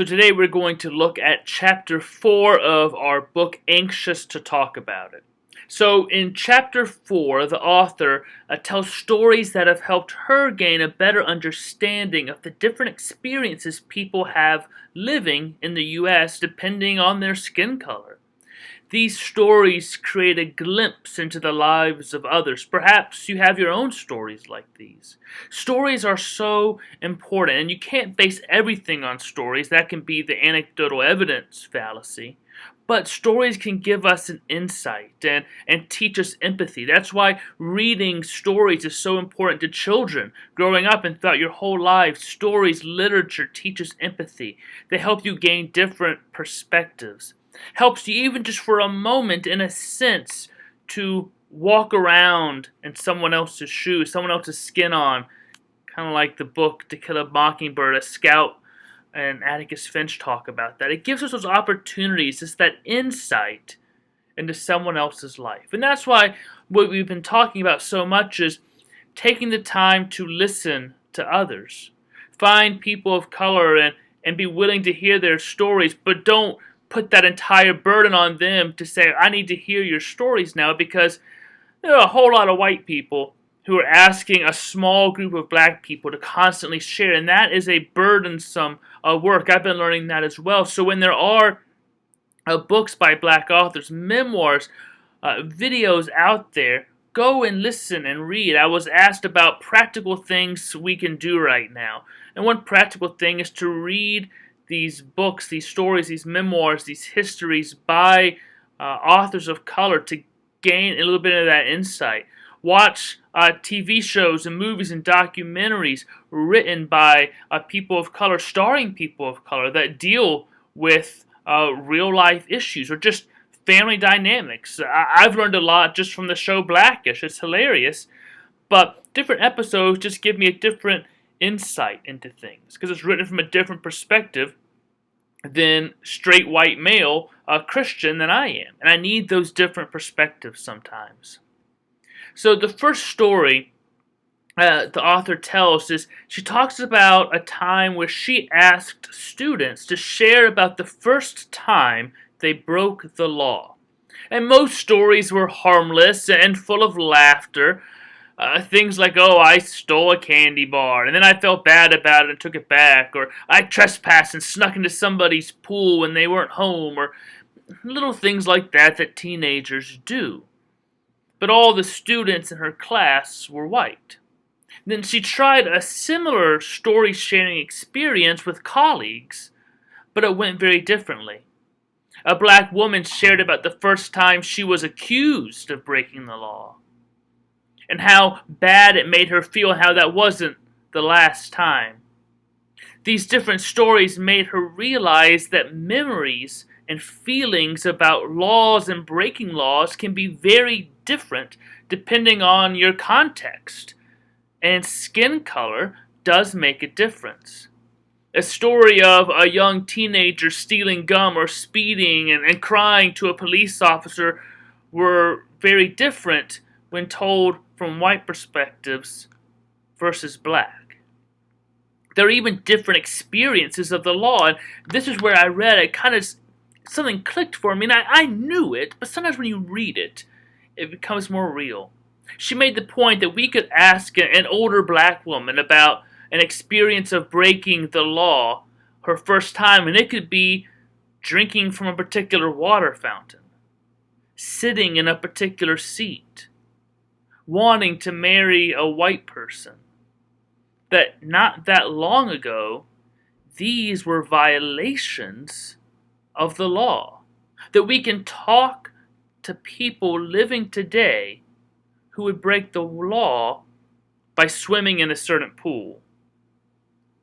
So today we're going to look at chapter 4 of our book, Anxious to Talk About It. So in chapter 4, the author tells stories that have helped her gain a better understanding of the different experiences people have living in the U.S. depending on their skin color. These stories create a glimpse into the lives of others. Perhaps you have your own stories like these. Stories are so important, and you can't base everything on stories. That can be the anecdotal evidence fallacy. But stories can give us an insight and teach us empathy. That's why reading stories is so important to children. Growing up and throughout your whole life, stories, literature teaches empathy. They help you gain different perspectives. Helps you even just for a moment, in a sense, to walk around in someone else's shoes, someone else's skin on. Kind of like the book To Kill a Mockingbird, a Scout and Atticus Finch talk about that. It gives us those opportunities, just that insight into someone else's life. And that's why what we've been talking about so much is taking the time to listen to others. Find people of color and be willing to hear their stories, but don't put that entire burden on them to say, I need to hear your stories now, because there are a whole lot of white people who are asking a small group of black people to constantly share, and that is a burdensome work. I've been learning that as well. So when there are books by black authors, memoirs, videos out there, go and listen and read. I was asked about practical things we can do right now, and one practical thing is to read these books, these stories, these memoirs, these histories by authors of color to gain a little bit of that insight. Watch TV shows and movies and documentaries written by people of color, starring people of color that deal with real life issues or just family dynamics. I've learned a lot just from the show Blackish. It's hilarious. But different episodes just give me a different insight into things because it's written from a different perspective than straight white male Christian than I am. And I need those different perspectives sometimes. So the first story the author tells is she talks about a time where she asked students to share about the first time they broke the law. And most stories were harmless and full of laughter. Things like, oh, I stole a candy bar, and then I felt bad about it and took it back, or I trespassed and snuck into somebody's pool when they weren't home, or little things like that that teenagers do. But all the students in her class were white. Then she tried a similar story-sharing experience with colleagues, but it went very differently. A black woman shared about the first time she was accused of breaking the law, and how bad it made her feel, how that wasn't the last time. These different stories made her realize that memories and feelings about laws and breaking laws can be very different depending on your context. And skin color does make a difference. A story of a young teenager stealing gum or speeding and crying to a police officer were very different when told from white perspectives versus black. There are even different experiences of the law, and this is where I read it, something clicked for me, and I knew it, but sometimes when you read it, it becomes more real. She made the point that we could ask an older black woman about an experience of breaking the law, her first time, and it could be drinking from a particular water fountain, sitting in a particular seat, wanting to marry a white person. That not that long ago, these were violations of the law. That we can talk to people living today who would break the law by swimming in a certain pool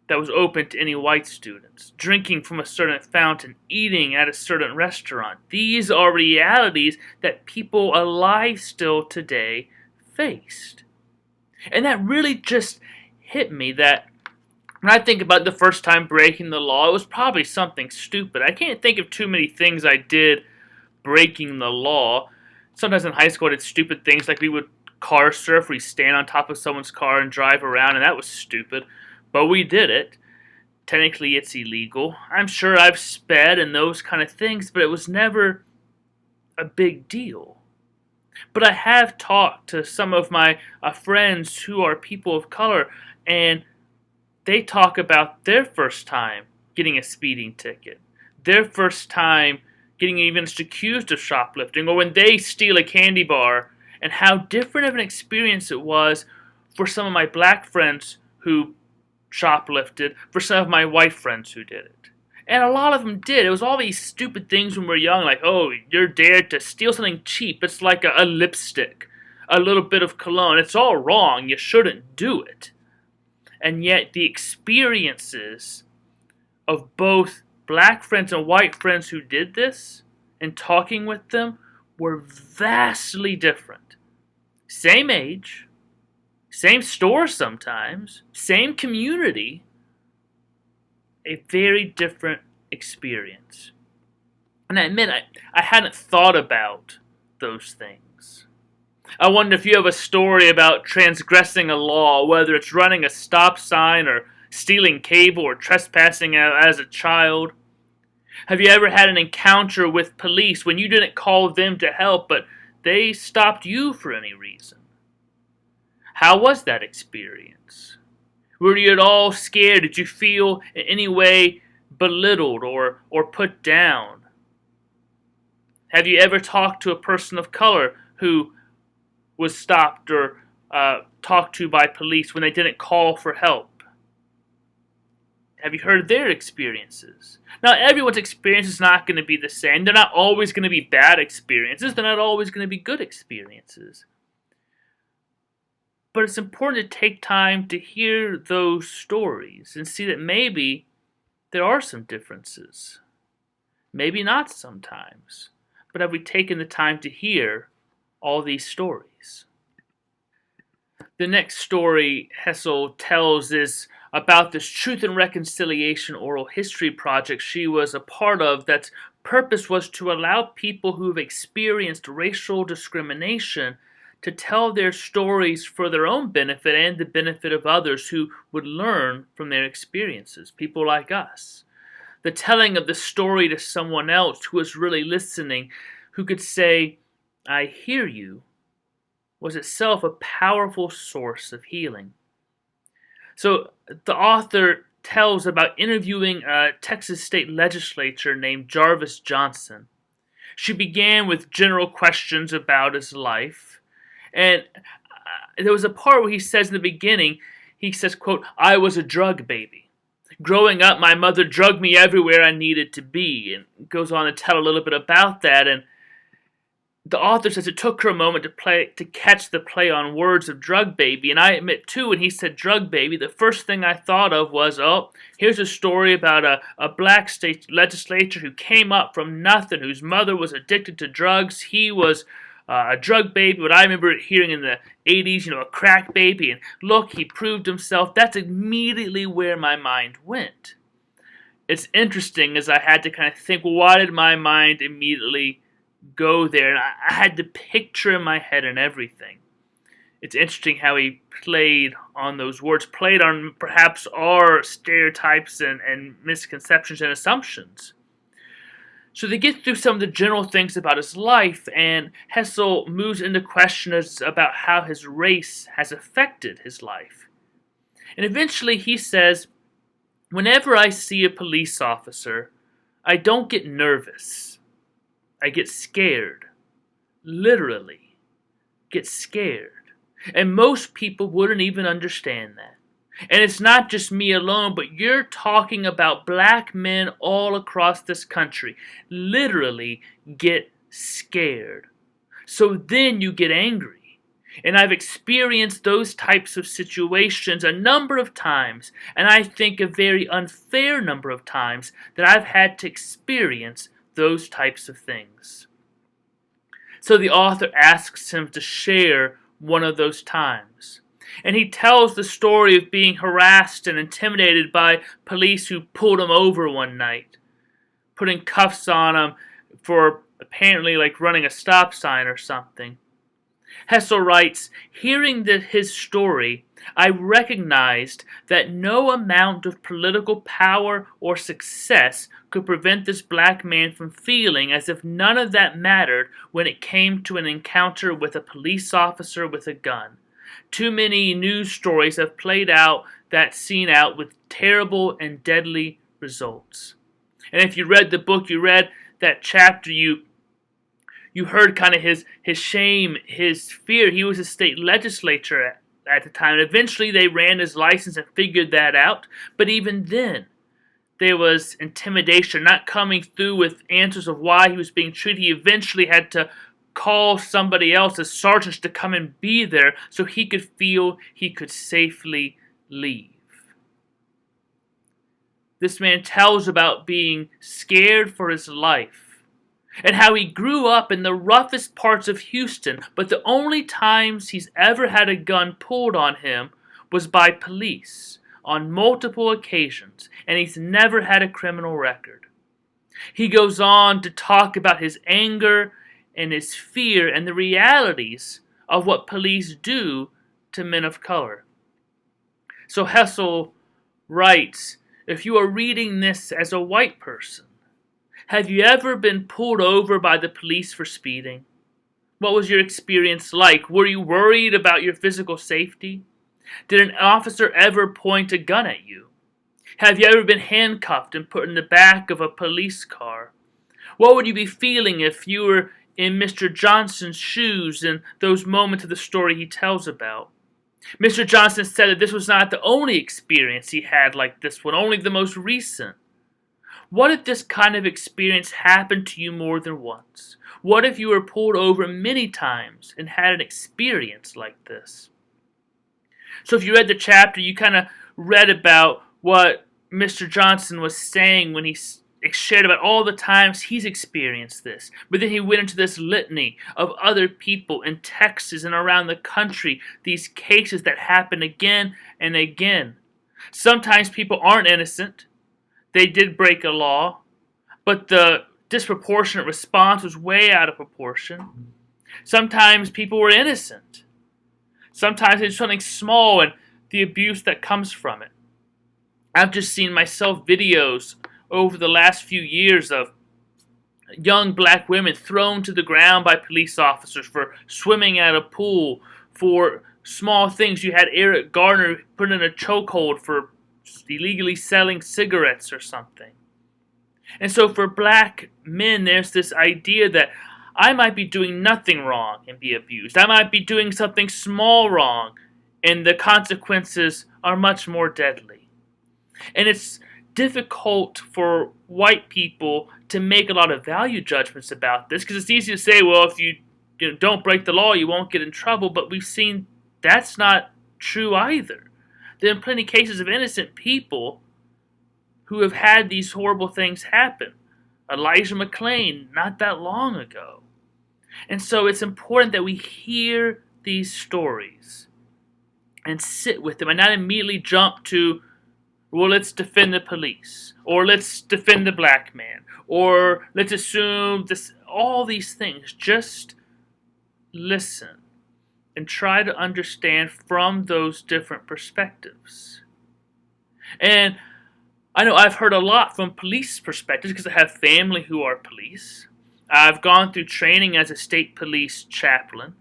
that was open to any white students, drinking from a certain fountain, eating at a certain restaurant. These are realities that people alive still today faced. And that really just hit me that when I think about the first time breaking the law, it was probably something stupid. I can't think of too many things I did breaking the law. Sometimes in high school I did stupid things like we would car surf, we stand on top of someone's car and drive around, and that was stupid. But we did it. technically it's illegal. I'm sure I've sped and those kind of things, but it was never a big deal. But I have talked to some of my friends who are people of color, and they talk about their first time getting a speeding ticket, their first time getting even accused of shoplifting, or when they steal a candy bar, and how different of an experience it was for some of my black friends who shoplifted, for some of my white friends who did it. And a lot of them did. It was all these stupid things when we were young, like, oh, you're dared to steal something cheap. It's like a lipstick, a little bit of cologne. It's all wrong. You shouldn't do it. And yet the experiences of both black friends and white friends who did this, and talking with them, were vastly different. Same age, same store sometimes, same community, a very different experience. And I admit, I hadn't thought about those things. I wonder if you have a story about transgressing a law, whether it's running a stop sign or stealing cable or trespassing as a child. Have you ever had an encounter with police when you didn't call them to help, but they stopped you for any reason? How was that experience? Were you at all scared? Did you feel in any way belittled or put down? Have you ever talked to a person of color who was stopped or talked to by police when they didn't call for help? Have you heard their experiences? Now, everyone's experience is not going to be the same. They're not always going to be bad experiences. They're not always going to be good experiences. But it's important to take time to hear those stories and see that maybe there are some differences. Maybe not sometimes. But have we taken the time to hear all these stories? The next story Hessel tells is about this Truth and Reconciliation oral history project she was a part of that's purpose was to allow people who've experienced racial discrimination to tell their stories for their own benefit and the benefit of others who would learn from their experiences, people like us. The telling of the story to someone else who was really listening, who could say, I hear you, was itself a powerful source of healing. So the author tells about interviewing a Texas state legislator named Jarvis Johnson. She began with general questions about his life. And there was a part where he says in the beginning, he says, quote, I was a drug baby. Growing up, my mother drugged me everywhere I needed to be. And goes on to tell a little bit about that. And the author says it took her a moment to catch the play on words of drug baby. And I admit, too, when he said drug baby, the first thing I thought of was, oh, here's a story about a black state legislator who came up from nothing, whose mother was addicted to drugs. He was a drug baby, what I remember hearing in the 80s, a crack baby, and look, he proved himself. That's immediately where my mind went. It's interesting as I had to kind of think, well, why did my mind immediately go there? And I had the picture in my head and everything. It's interesting how he played on those words, played on perhaps our stereotypes and misconceptions and assumptions. So they get through some of the general things about his life, and Hessel moves into questions about how his race has affected his life. And eventually he says, whenever I see a police officer, I don't get nervous. I get scared. Literally, get scared. And most people wouldn't even understand that. And it's not just me alone, but you're talking about black men all across this country. Literally get scared. So then you get angry. And I've experienced those types of situations a number of times, and I think a very unfair number of times that I've had to experience those types of things. So the author asks him to share one of those times. And he tells the story of being harassed and intimidated by police who pulled him over one night, putting cuffs on him for apparently like running a stop sign or something. Hessel writes, hearing his story, I recognized that no amount of political power or success could prevent this black man from feeling as if none of that mattered when it came to an encounter with a police officer with a gun. Too many news stories have played out that scene out with terrible and deadly results. And if you read the book, you read that chapter, you heard kind of his shame, his fear. He was a state legislature at the time. And eventually they ran his license and figured that out. But even then, there was intimidation, not coming through with answers of why he was being treated. He eventually had to call somebody else, as sergeants, to come and be there so he could feel he could safely leave. This man tells about being scared for his life and how he grew up in the roughest parts of Houston, but the only times he's ever had a gun pulled on him was by police on multiple occasions, and he's never had a criminal record. He goes on to talk about his anger and his fear and the realities of what police do to men of color. So Hessel writes, if you are reading this as a white person, have you ever been pulled over by the police for speeding? What was your experience like? Were you worried about your physical safety? Did an officer ever point a gun at you? Have you ever been handcuffed and put in the back of a police car? What would you be feeling if you were in Mr. Johnson's shoes in those moments of the story he tells about? Mr. Johnson said that this was not the only experience he had like this one, only the most recent. What if this kind of experience happened to you more than once? What if you were pulled over many times and had an experience like this? So if you read the chapter, you kind of read about what Mr. Johnson was saying when he shared about all the times he's experienced this. But then he went into this litany of other people in Texas and around the country, these cases that happen again and again. Sometimes people aren't innocent. They did break a law, but the disproportionate response was way out of proportion. Sometimes people were innocent. Sometimes it's something small and the abuse that comes from it. I've just seen myself videos over the last few years of young black women thrown to the ground by police officers for swimming at a pool, for small things. You had Eric Garner put in a chokehold for illegally selling cigarettes or something. And so for black men, there's this idea that I might be doing nothing wrong and be abused. I might be doing something small wrong, and the consequences are much more deadly. And it's difficult for white people to make a lot of value judgments about this, because it's easy to say, well, if you don't break the law, you won't get in trouble. But we've seen that's not true either. There are plenty of cases of innocent people who have had these horrible things happen. Elijah McClain, not that long ago. And so it's important that we hear these stories and sit with them and not immediately jump to, well, let's defend the police, or let's defend the black man, or let's assume this, all these things. Just listen and try to understand from those different perspectives. And I know I've heard a lot from police perspectives because I have family who are police. I've gone through training as a state police chaplain.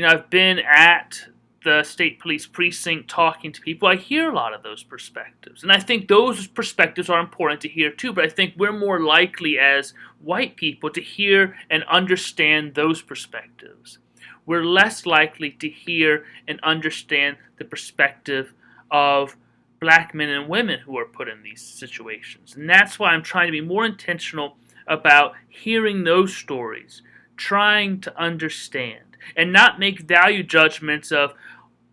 I've been at the state police precinct talking to people. I hear a lot of those perspectives. And I think those perspectives are important to hear too, but I think we're more likely as white people to hear and understand those perspectives. We're less likely to hear and understand the perspective of black men and women who are put in these situations. And that's why I'm trying to be more intentional about hearing those stories, trying to understand, and not make value judgments of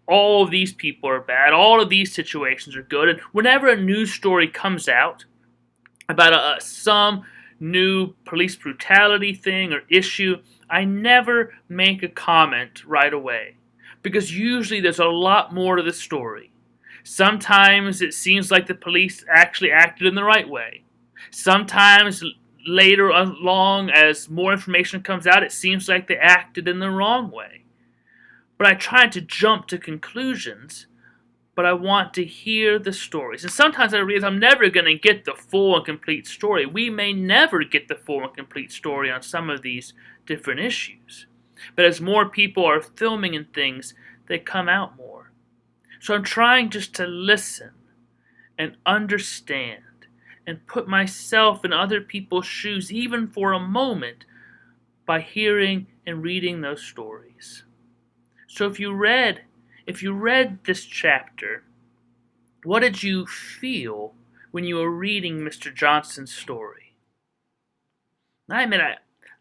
all of these people are bad, all of these situations are good. And whenever a news story comes out about some new police brutality thing or issue, I never make a comment right away, because usually there's a lot more to the story. Sometimes it seems like the police actually acted in the right way. Sometimes later along, as more information comes out, it seems like they acted in the wrong way. but I try to jump to conclusions, but I want to hear the stories. And sometimes I realize I'm never going to get the full and complete story. We may never get the full and complete story on some of these different issues. But as more people are filming and things, they come out more. So I'm trying just to listen and understand and put myself in other people's shoes, even for a moment, by hearing and reading those stories. So if you read this chapter, what did you feel when you were reading Mr. Johnson's story? I admit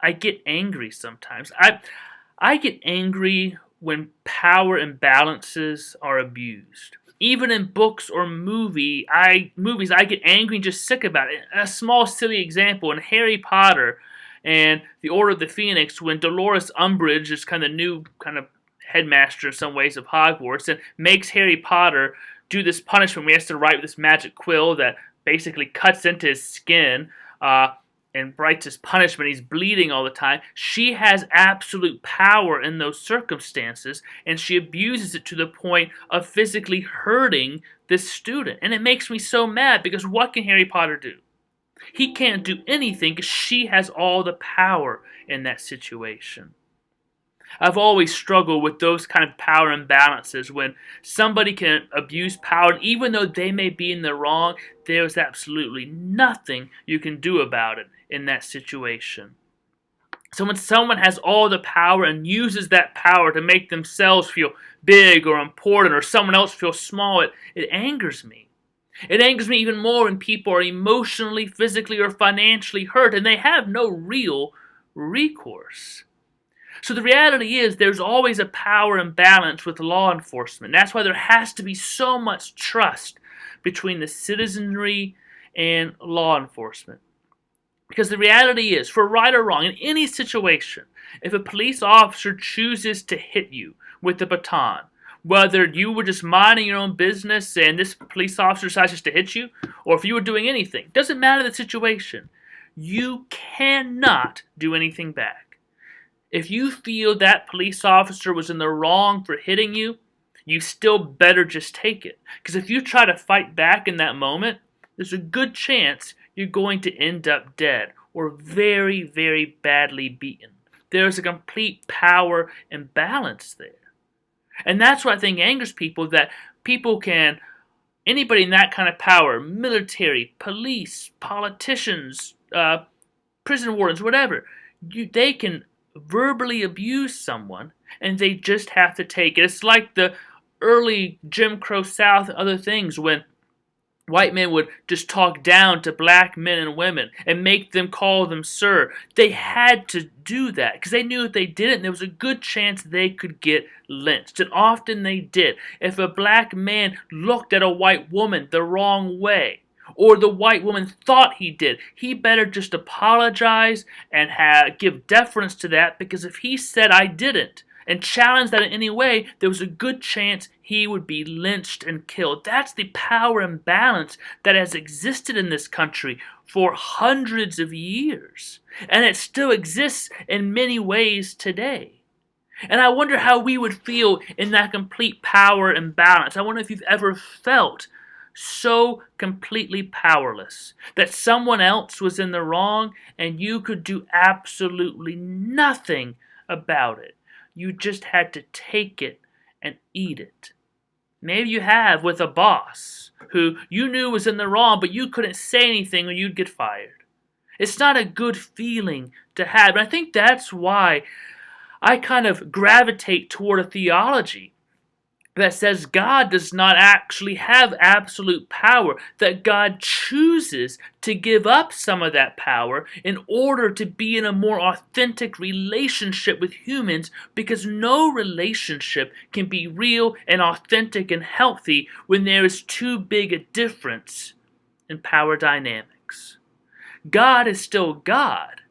I get angry sometimes. I get angry when power imbalances are abused. Even in books or movies, I get angry and just sick about it. A small silly example in Harry Potter and the Order of the Phoenix, when Dolores Umbridge is kind of the new kind of headmaster in some ways of Hogwarts, and makes Harry Potter do this punishment where he has to write with this magic quill that basically cuts into his skin and writes his punishment. He's bleeding all the time. She has absolute power in those circumstances, and she abuses it to the point of physically hurting this student. And it makes me so mad, because what can Harry Potter do? He can't do anything because she has all the power in that situation. I've always struggled with those kind of power imbalances when somebody can abuse power, and even though they may be in the wrong, there's absolutely nothing you can do about it in that situation. So when someone has all the power and uses that power to make themselves feel big or important, or someone else feel small, it angers me. It angers me even more when people are emotionally, physically, or financially hurt and they have no real recourse. So the reality is there's always a power imbalance with law enforcement. That's why there has to be so much trust between the citizenry and law enforcement. Because the reality is, for right or wrong, in any situation, if a police officer chooses to hit you with a baton, whether you were just minding your own business and this police officer decides just to hit you, or if you were doing anything, doesn't matter the situation, you cannot do anything back. If you feel that police officer was in the wrong for hitting you, you still better just take it. Because if you try to fight back in that moment, there's a good chance you're going to end up dead or very, very badly beaten. There's a complete power imbalance there. And that's what I think angers people, that anybody in that kind of power, military, police, politicians, prison wardens, whatever, they can verbally abuse someone and they just have to take it. It's like the early Jim Crow South and other things when white men would just talk down to black men and women and make them call them sir. They had to do that because they knew if they didn't, there was a good chance they could get lynched. And often they did. If a black man looked at a white woman the wrong way, or the white woman thought he did, he better just apologize and give deference to that, because if he said I didn't and challenged that in any way, there was a good chance he would be lynched and killed. That's the power imbalance that has existed in this country for hundreds of years. And it still exists in many ways today. And I wonder how we would feel in that complete power imbalance. I wonder if you've ever felt so completely powerless that someone else was in the wrong and you could do absolutely nothing about it. You just had to take it and eat it. Maybe you have with a boss who you knew was in the wrong, but you couldn't say anything or you'd get fired. It's not a good feeling to have. And I think that's why I kind of gravitate toward a theology that says God does not actually have absolute power, that God chooses to give up some of that power in order to be in a more authentic relationship with humans, because no relationship can be real and authentic and healthy when there is too big a difference in power dynamics. God is still God,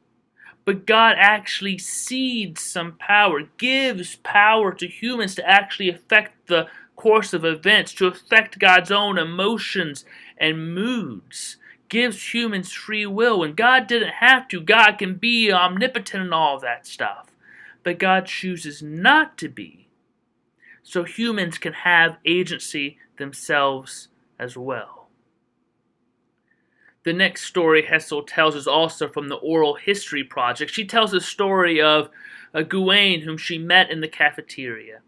but God actually cedes some power, gives power to humans to actually affect the course of events, to affect God's own emotions and moods, gives humans free will. And God didn't have to. God can be omnipotent and all that stuff. But God chooses not to be so humans can have agency themselves as well. The next story Hessel tells is also from the Oral History Project. She tells the story of Gawain, whom she met in the cafeteria.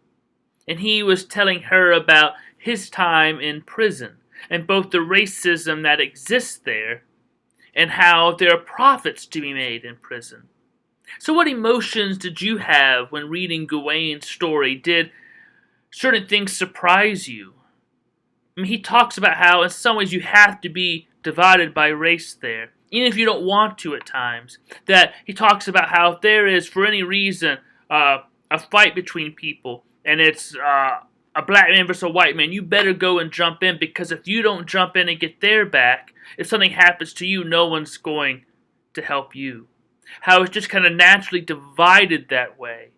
And he was telling her about his time in prison, and both the racism that exists there, and how there are profits to be made in prison. So what emotions did you have when reading Gawain's story? Did certain things surprise you? I mean, he talks about how in some ways you have to be divided by race there, even if you don't want to at times. That he talks about how if there is, for any reason, a fight between people, and it's a black man versus a white man, you better go and jump in, because if you don't jump in and get their back, if something happens to you, no one's going to help you. How it's just kind of naturally divided that way.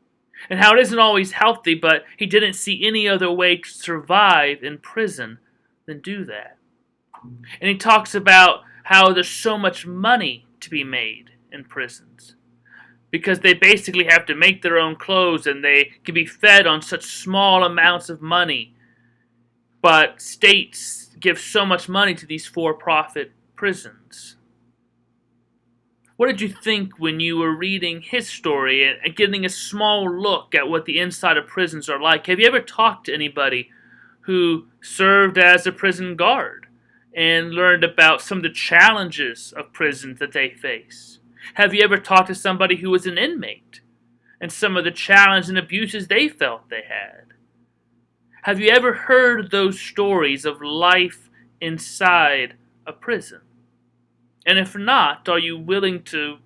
And how it isn't always healthy, but he didn't see any other way to survive in prison than do that. And he talks about how there's so much money to be made in prisons, because they basically have to make their own clothes and they can be fed on such small amounts of money. But states give so much money to these for-profit prisons. What did you think when you were reading his story and getting a small look at what the inside of prisons are like? Have you ever talked to anybody who served as a prison guard and learned about some of the challenges of prisons that they face? Have you ever talked to somebody who was an inmate and some of the challenges and abuses they felt they had? Have you ever heard those stories of life inside a prison? And if not, are you willing to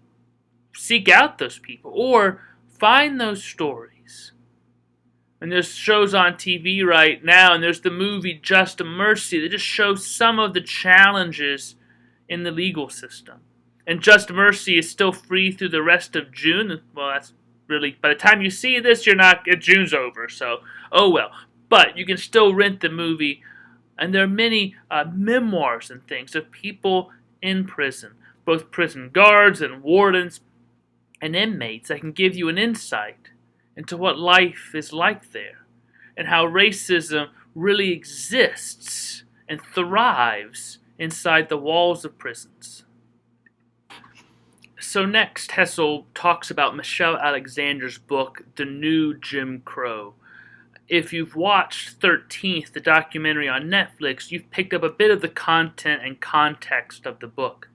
seek out those people or find those stories? And there's shows on TV right now, and there's the movie Just Mercy that just shows some of the challenges in the legal system. And Just Mercy is still free through the rest of June. Well, that's really, by the time you see this, June's over, so oh well. But you can still rent the movie, and there are many memoirs and things of people in prison, both prison guards and wardens and inmates, that can give you an insight into what life is like there and how racism really exists and thrives inside the walls of prisons. So next, Hessel talks about Michelle Alexander's book, The New Jim Crow. If you've watched 13th, the documentary on Netflix, you've picked up a bit of the content and context of the book.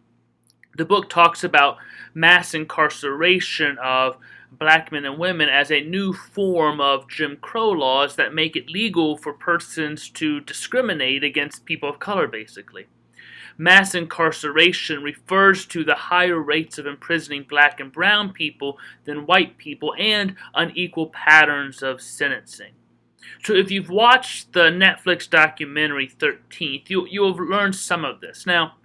The book talks about mass incarceration of black men and women as a new form of Jim Crow laws that make it legal for persons to discriminate against people of color, basically. Mass incarceration refers to the higher rates of imprisoning black and brown people than white people and unequal patterns of sentencing. So if you've watched the Netflix documentary 13th, you'll have learned some of this. Now,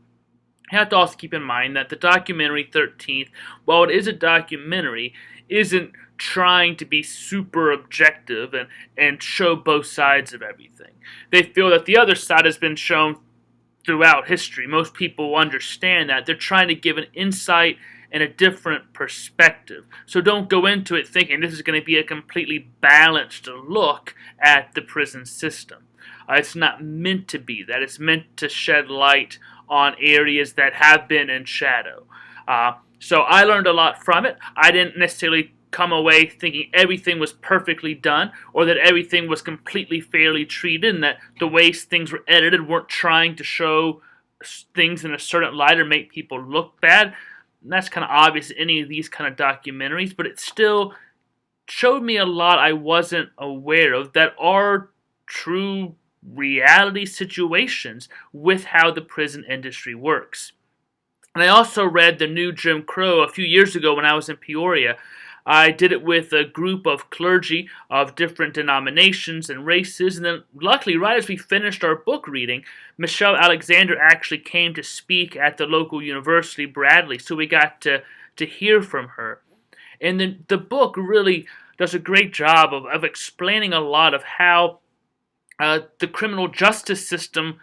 you have to also keep in mind that the documentary 13th, while it is a documentary, isn't trying to be super objective and show both sides of everything. They feel that the other side has been shown throughout history. Most people understand that. They're trying to give an insight and a different perspective. So don't go into it thinking this is going to be a completely balanced look at the prison system. It's not meant to be that. It's meant to shed light on areas that have been in shadow. So I learned a lot from it. I didn't necessarily come away thinking everything was perfectly done or that everything was completely fairly treated and that the ways things were edited weren't trying to show things in a certain light or make people look bad. And that's kind of obvious in any of these kind of documentaries, but it still showed me a lot I wasn't aware of that are true reality situations with how the prison industry works. And I also read The New Jim Crow a few years ago when I was in Peoria. I did it with a group of clergy of different denominations and races, and then luckily, right as we finished our book reading, Michelle Alexander actually came to speak at the local university, Bradley, so we got to hear from her. And then the book really does a great job of explaining a lot of how the criminal justice system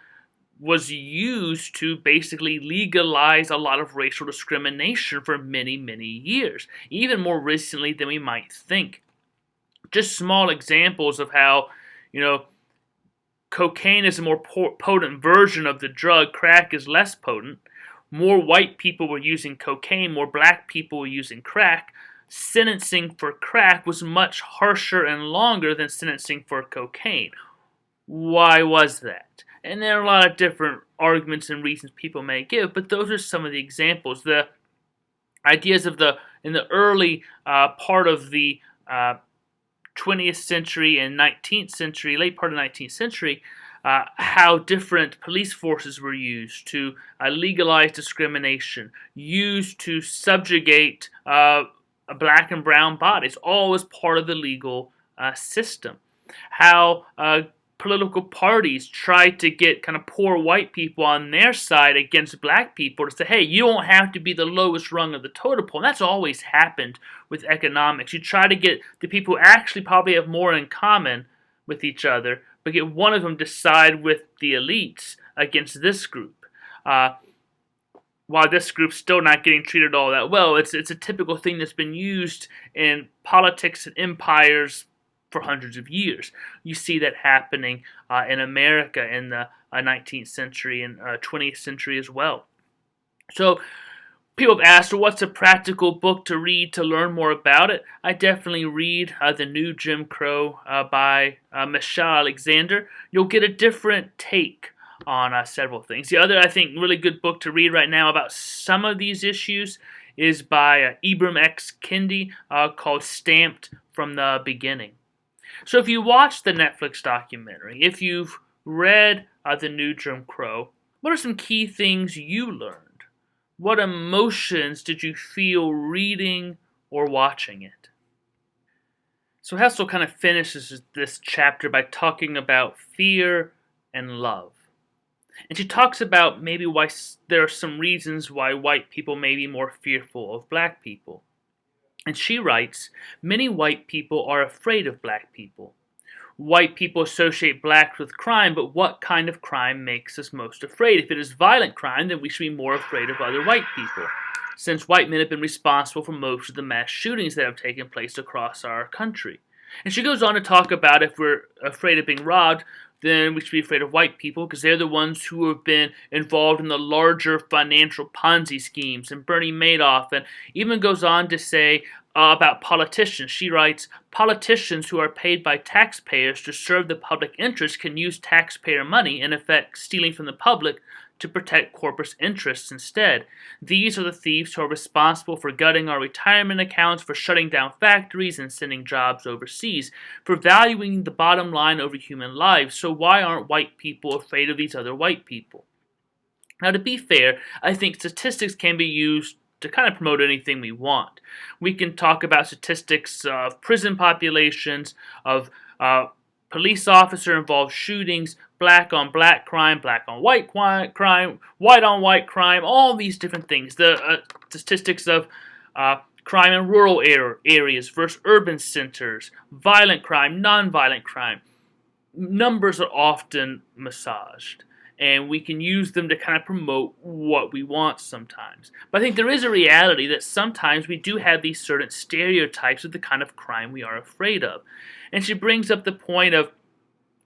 was used to basically legalize a lot of racial discrimination for many, many years, even more recently than we might think. Just small examples of how, You know, cocaine is a more potent version of the drug. Crack is less potent. More white people were using cocaine. More black people were using crack. Sentencing for crack was much harsher and longer than sentencing for cocaine. Why was that? And there are a lot of different arguments and reasons people may give, but those are some of the examples. The ideas of in the early part of the 20th century and 19th century, late part of the 19th century, how different police forces were used to legalize discrimination, used to subjugate black and brown bodies, all as part of the legal system. How political parties tried to get kind of poor white people on their side against black people to say, hey, you don't have to be the lowest rung of the totem pole. And that's always happened with economics. You try to get the people who actually probably have more in common with each other, but get one of them to side with the elites against this group. While this group's still not getting treated all that well, it's a typical thing that's been used in politics and empires for hundreds of years. You see that happening in America in the 19th century and 20th century as well. So people have asked, well, what's a practical book to read to learn more about it? I definitely read The New Jim Crow by Michelle Alexander. You'll get a different take on several things. The other, I think, really good book to read right now about some of these issues is by Ibram X. Kendi called Stamped from the Beginning. So if you watched the Netflix documentary, if you've read The New Jim Crow, what are some key things you learned? What emotions did you feel reading or watching it? So Hessel kind of finishes this chapter by talking about fear and love. And she talks about maybe why there are some reasons why white people may be more fearful of black people. And she writes, many white people are afraid of black people. White people associate blacks with crime, but what kind of crime makes us most afraid? If it is violent crime, then we should be more afraid of other white people, since white men have been responsible for most of the mass shootings that have taken place across our country. And she goes on to talk about if we're afraid of being robbed, then we should be afraid of white people because they're the ones who have been involved in the larger financial Ponzi schemes, and Bernie Madoff, and even goes on to say about politicians. She writes, politicians who are paid by taxpayers to serve the public interest can use taxpayer money, in effect stealing from the public, to protect corporate interests instead. These are the thieves who are responsible for gutting our retirement accounts, for shutting down factories and sending jobs overseas, for valuing the bottom line over human lives. So why aren't white people afraid of these other white people? Now, to be fair, I think statistics can be used to kind of promote anything we want. We can talk about statistics of prison populations, of police officer involved shootings, black on black crime, black on white crime, white on white crime, all these different things. The statistics of crime in rural areas versus urban centers, violent crime, non-violent crime. Numbers are often massaged, and we can use them to kind of promote what we want sometimes. But I think there is a reality that sometimes we do have these certain stereotypes of the kind of crime we are afraid of. And she brings up the point of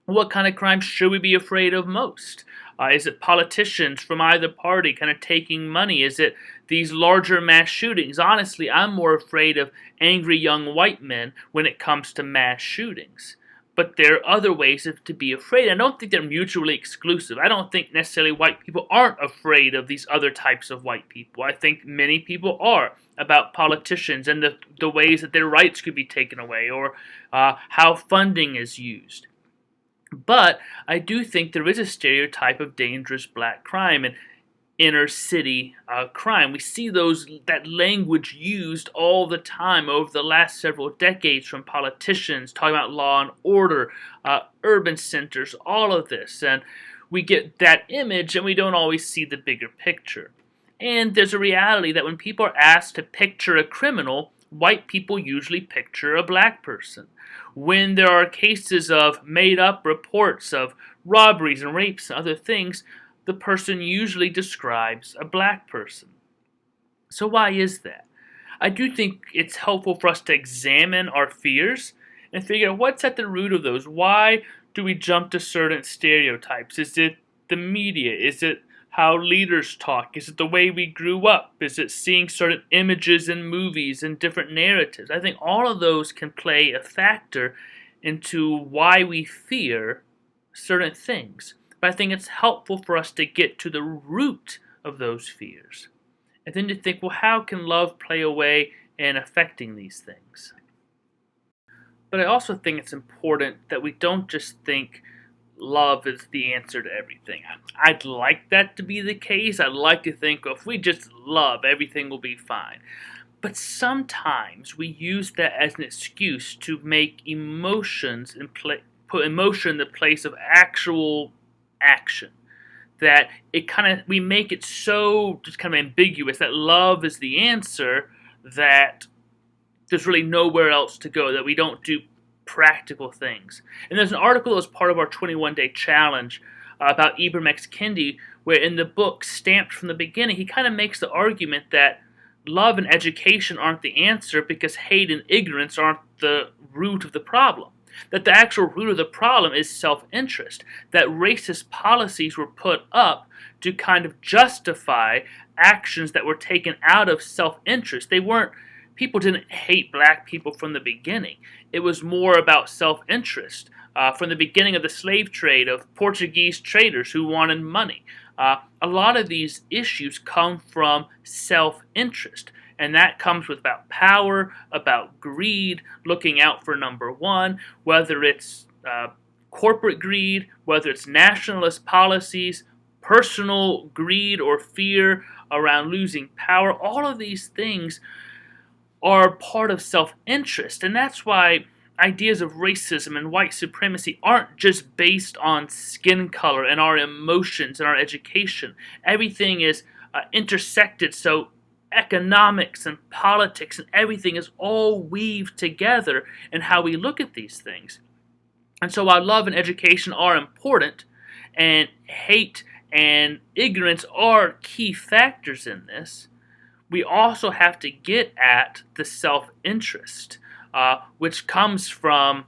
what kind of crime should we be afraid of most? Is it politicians from either party kind of taking money? Is it these larger mass shootings? Honestly, I'm more afraid of angry young white men when it comes to mass shootings. But there are other ways to be afraid. I don't think they're mutually exclusive. I don't think necessarily white people aren't afraid of these other types of white people. I think many people are about politicians and the ways that their rights could be taken away, or how funding is used. But I do think there is a stereotype of dangerous black crime and inner city crime. We see that language used all the time over the last several decades from politicians talking about law and order, urban centers, all of this. And we get that image and we don't always see the bigger picture. And there's a reality that when people are asked to picture a criminal, white people usually picture a black person. When there are cases of made-up reports of robberies and rapes and other things, the person usually describes a black person. So why is that? I do think it's helpful for us to examine our fears and figure out what's at the root of those. Why Do we jump to certain stereotypes? Is it the media? Is it how leaders talk? Is it the way we grew up? Is it seeing certain images in movies and different narratives? I think all of those can play a factor into why we fear certain things. But I think it's helpful for us to get to the root of those fears. And then to think, well, how can love play a way in affecting these things? But I also think it's important that we don't just think love is the answer to everything. I'd like that to be the case. I'd like to think, well, if we just love, everything will be fine. But sometimes we use that as an excuse to make emotions put emotion in the place of actual action. That we make it so just kind of ambiguous that love is the answer, that there's really nowhere else to go, that we don't do practical things. And there's an article as part of our 21-day challenge about Ibram X. Kendi, where in the book, stamped from the beginning, he kind of makes the argument that love and education aren't the answer because hate and ignorance aren't the root of the problem. That the actual root of the problem is self-interest. That racist policies were put up to kind of justify actions that were taken out of self-interest. People didn't hate black people from the beginning. It was more about self-interest. From the beginning of the slave trade, of Portuguese traders who wanted money. A lot of these issues come from self-interest. And that comes with about power, about greed, looking out for number one, whether it's corporate greed, whether it's nationalist policies, personal greed or fear around losing power. All of these things are part of self-interest. And that's why ideas of racism and white supremacy aren't just based on skin color and our emotions and our education. Everything is intersected, so economics and politics and everything is all weaved together in how we look at these things. And so while love and education are important, and hate and ignorance are key factors in this, we also have to get at the self-interest, which comes from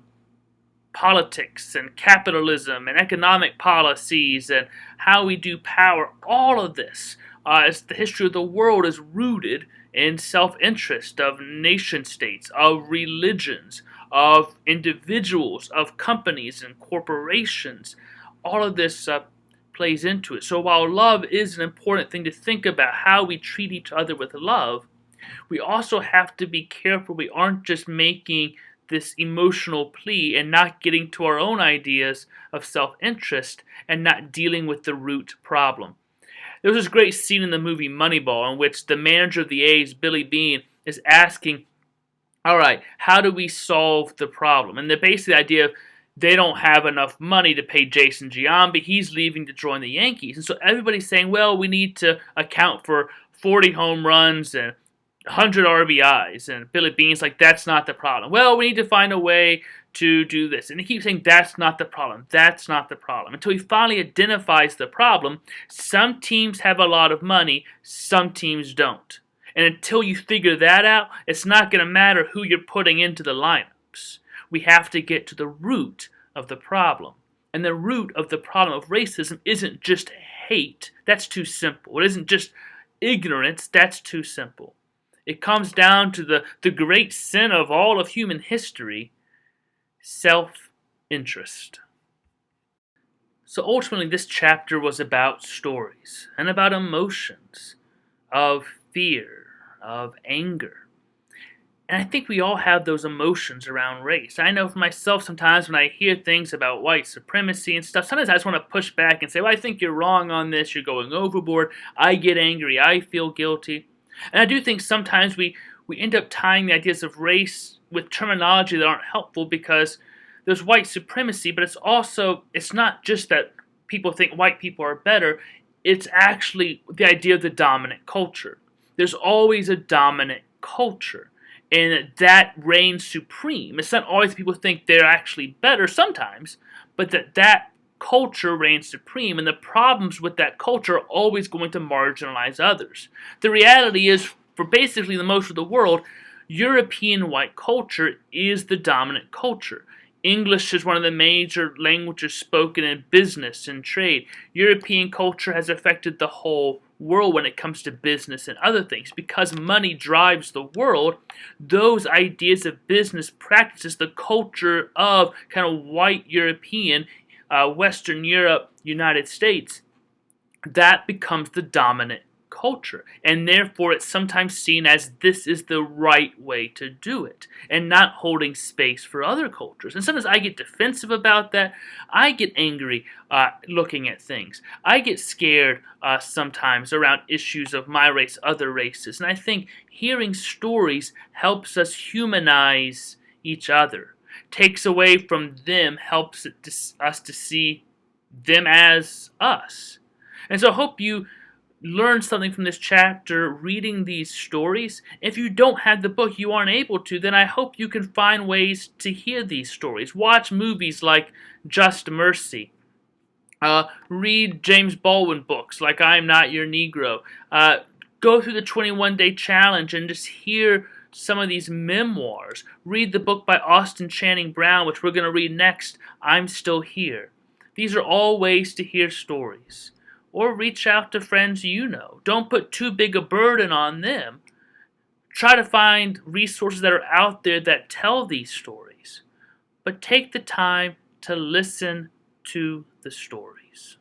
politics and capitalism and economic policies and how we do power. All of this, as the history of the world, is rooted in self-interest of nation-states, of religions, of individuals, of companies and corporations. All of this plays into it. So while love is an important thing to think about, how we treat each other with love, we also have to be careful we aren't just making this emotional plea and not getting to our own ideas of self-interest and not dealing with the root problem. There was this great scene in the movie Moneyball in which the manager of the A's, Billy Beane, is asking, all right, how do we solve the problem? And basically the idea of they don't have enough money to pay Jason Giambi. He's leaving to join the Yankees. And so everybody's saying, well, we need to account for 40 home runs and 100 RBIs. And Billy Beane's like, that's not the problem. Well, we need to find a way to do this. And he keeps saying, that's not the problem. That's not the problem. Until he finally identifies the problem. Some teams have a lot of money. Some teams don't. And until you figure that out, it's not going to matter who you're putting into the lineups. We have to get to the root of the problem. And the root of the problem of racism isn't just hate. That's too simple. It isn't just ignorance. That's too simple. It comes down to the great sin of all of human history, self-interest. So ultimately, this chapter was about stories and about emotions of fear, of anger. And I think we all have those emotions around race. I know for myself sometimes when I hear things about white supremacy and stuff, sometimes I just want to push back and say, well, I think you're wrong on this, you're going overboard, I get angry, I feel guilty. And I do think sometimes we end up tying the ideas of race with terminology that aren't helpful because there's white supremacy, but it's not just that people think white people are better, it's actually the idea of the dominant culture. There's always a dominant culture, and that reigns supreme. It's not always people think they're actually better sometimes, but that culture reigns supreme, and the problems with that culture are always going to marginalize others. The reality is, for basically the most of the world, European white culture is the dominant culture. English is one of the major languages spoken in business and trade. European culture has affected the whole world when it comes to business and other things. Because money drives the world, those ideas of business practices, the culture of kind of white European, Western Europe, United States, that becomes the dominant culture. And therefore, it's sometimes seen as this is the right way to do it, and not holding space for other cultures. And sometimes I get defensive about that. I get angry looking at things. I get scared sometimes around issues of my race, other races. And I think hearing stories helps us humanize each other, takes away from them, helps us to see them as us. And so I hope you learn something from this chapter reading these stories. If you don't have the book, you aren't able to, then I hope you can find ways to hear these stories. Watch movies like Just Mercy. Read James Baldwin books like I Am Not Your Negro. Go through the 21-day challenge and just hear some of these memoirs. Read the book by Austin Channing Brown, which we're going to read next, I'm Still Here. These are all ways to hear stories. Or reach out to friends you know. Don't put too big a burden on them. Try to find resources that are out there that tell these stories. But take the time to listen to the stories.